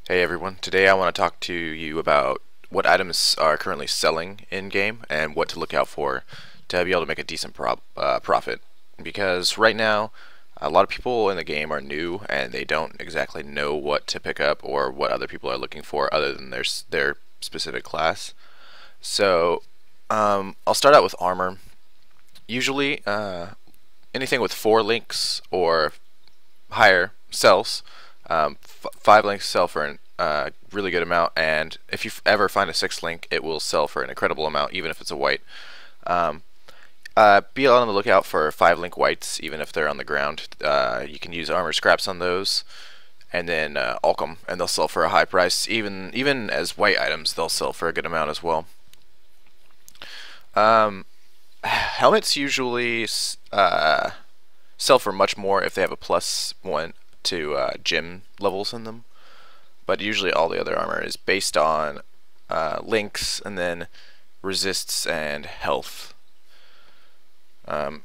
Hey everyone, today I want to talk to you about what items are currently selling in game and what to look out for to be able to make a decent profit. Because right now, a lot of people in the game are new and they don't exactly know what to pick up or what other people are looking for other than their specific class. So I'll start out with armor. Usually, anything with 4 links or higher sells. 5 links sell for a really good amount, and if you ever find a 6 link, it will sell for an incredible amount, even if it's a white. Um, be on the lookout for 5 link whites, even if they're on the ground. You can use armor scraps on those, and then alch them, and they'll sell for a high price. Even as white items, they'll sell for a good amount as well. Helmets usually sell for much more if they have a +1 to gym levels in them, but usually all the other armor is based on links and then resists and health. They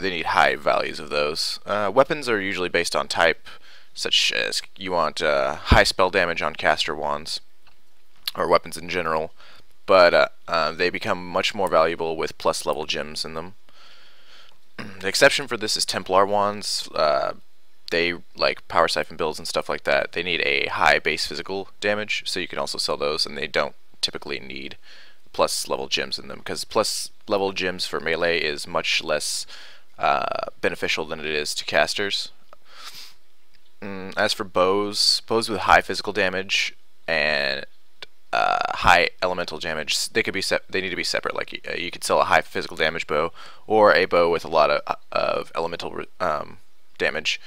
need high values of those. Weapons are usually based on type, such as you want high spell damage on caster wands, or weapons in general, but they become much more valuable with plus level gems in them. The exception for this is templar wands. They, like power siphon builds and stuff like that, they need a high base physical damage, so you can also sell those, and they don't typically need plus level gems in them, because plus level gems for melee is much less beneficial than it is to casters. As for bows with high physical damage and high elemental damage, they need to be separate. Like you could sell a high physical damage bow or a bow with a lot of elemental damage.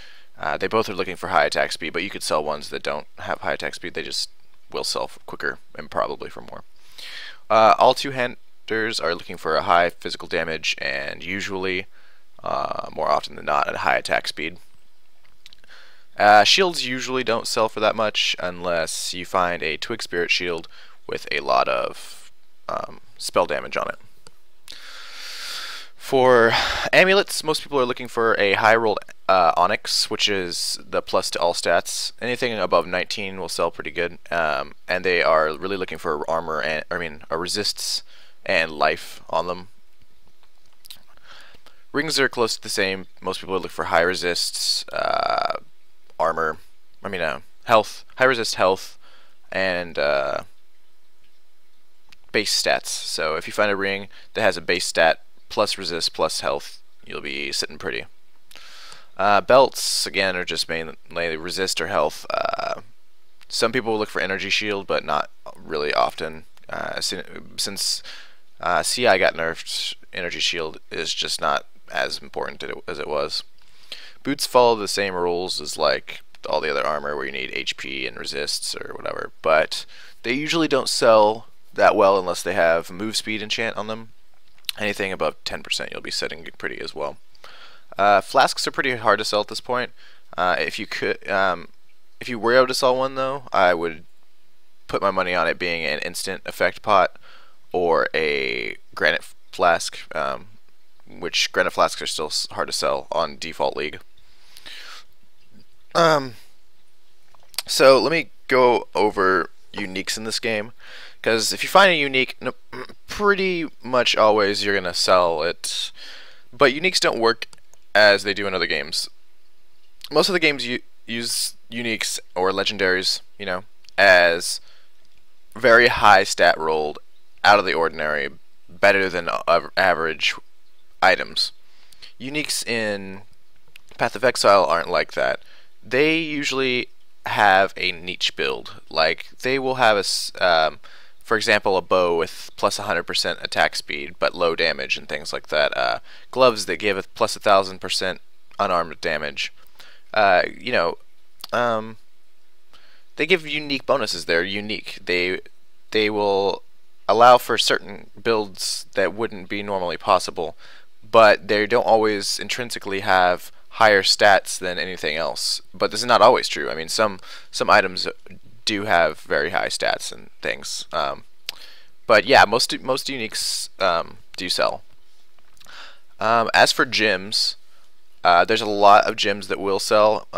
They both are looking for high attack speed, but you could sell ones that don't have high attack speed. They just will sell quicker and probably for more. All two-handers are looking for a high physical damage and usually, more often than not, at a high attack speed. Shields usually don't sell for that much unless you find a Twig Spirit shield with a lot of spell damage on it. For amulets, most people are looking for a high rolled onyx, which is the plus to all stats. Anything above 19 will sell pretty good, and they are really looking for armor and resists and life on them. Rings are close to the same. Most people look for high resists, armor. Health, high resist health, and base stats. So if you find a ring that has a base stat plus resist plus health, you'll be sitting pretty. Belts, again, are just mainly resist or health. Some people will look for energy shield, but not really often. Since CI got nerfed, energy shield is just not as important as it was. Boots follow the same rules as like all the other armor, where you need HP and resists or whatever, but they usually don't sell that well unless they have move speed enchant on them. Anything above 10% you'll be setting pretty as well. Flasks are pretty hard to sell at this point. If you were able to sell one though, I would put my money on it being an instant effect pot or a granite flask, which granite flasks are still hard to sell on default league. So let me go over uniques in this game, because if you find a unique, pretty much always you're gonna sell it. But uniques don't work as they do in other games. Most of the games use uniques or legendaries, as very high stat rolled, out of the ordinary, better than average items. Uniques in Path of Exile aren't like that. They usually have a niche build. Like they will have for example, a bow with plus 100% attack speed but low damage and things like that. Gloves that give a plus 1000% unarmed damage. They give unique bonuses. They're unique. They will allow for certain builds that wouldn't be normally possible, but they don't always intrinsically have higher stats than anything else. But this is not always true. I mean, some items do have very high stats and things. But yeah, most uniques do sell. As for gyms, there's a lot of gyms that will sell.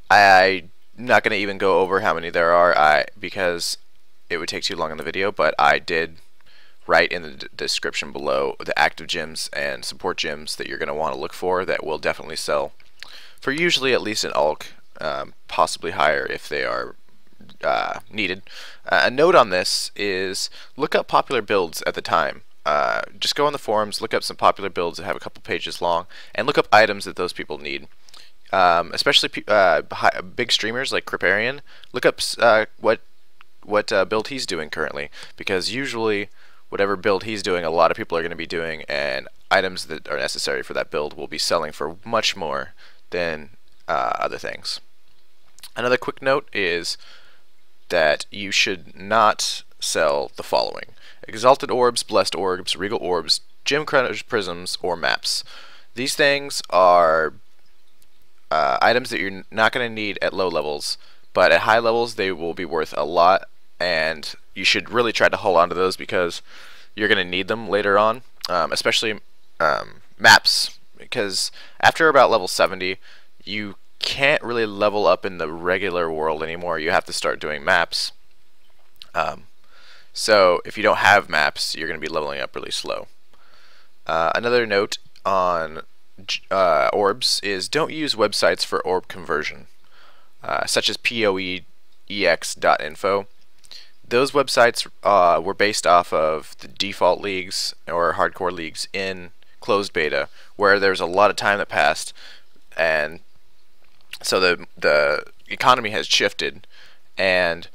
I not going to even go over how many there are, because it would take too long in the video, but I did write in the description below the active gems and support gems that you're going to want to look for that will definitely sell for usually at least an ALK, possibly higher if they are needed. A note on this is look up popular builds at the time. Just go on the forums, look up some popular builds that have a couple pages long, and look up items that those people need. Especially big streamers like Kriparian, look up what build he's doing currently, because usually whatever build he's doing, a lot of people are going to be doing, and items that are necessary for that build will be selling for much more than other things. Another quick note is that you should not sell the following: Exalted Orbs, Blessed Orbs, Regal Orbs, Gem Crunch Prisms, or Maps. These things are items that you're not going to need at low levels, but at high levels they will be worth a lot, and you should really try to hold on to those because you're going to need them later on, especially maps, because after about level 70 you can't really level up in the regular world anymore. You have to start doing maps. So if you don't have maps, you're going to be leveling up really slow. Another note on orbs is don't use websites for orb conversion, such as poex.info. Those websites were based off of the default leagues or hardcore leagues in closed beta, where there's a lot of time that passed, and so the economy has shifted, and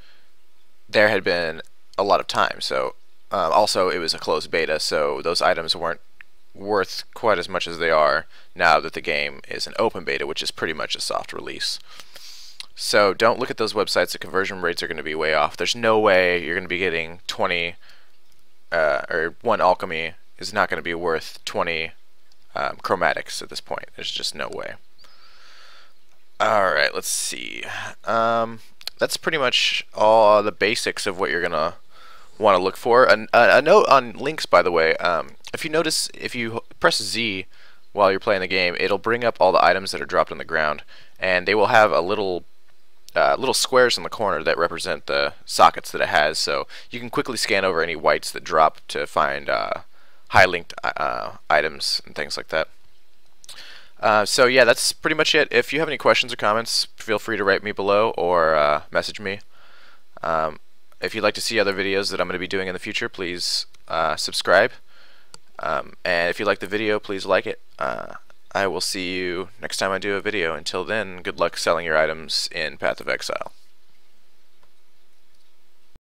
there had been a lot of time. So also it was a closed beta, so those items weren't worth quite as much as they are now that the game is an open beta, which is pretty much a soft release. So don't look at those websites. The conversion rates are going to be way off. There's no way you're going to be getting 20 or one alchemy is not going to be worth 20 chromatics at this point. There's just no way. Alright, let's see. That's pretty much all the basics of what you're going to want to look for. A note on links, by the way. If you notice, if you press Z while you're playing the game, it'll bring up all the items that are dropped on the ground, and they will have a little squares in the corner that represent the sockets that it has, so you can quickly scan over any whites that drop to find high linked items and things like that. So yeah, that's pretty much it. If you have any questions or comments, feel free to write me below or message me. If you'd like to see other videos that I'm going to be doing in the future, please subscribe. And if you like the video, please like it. I will see you next time I do a video. Until then, good luck selling your items in Path of Exile.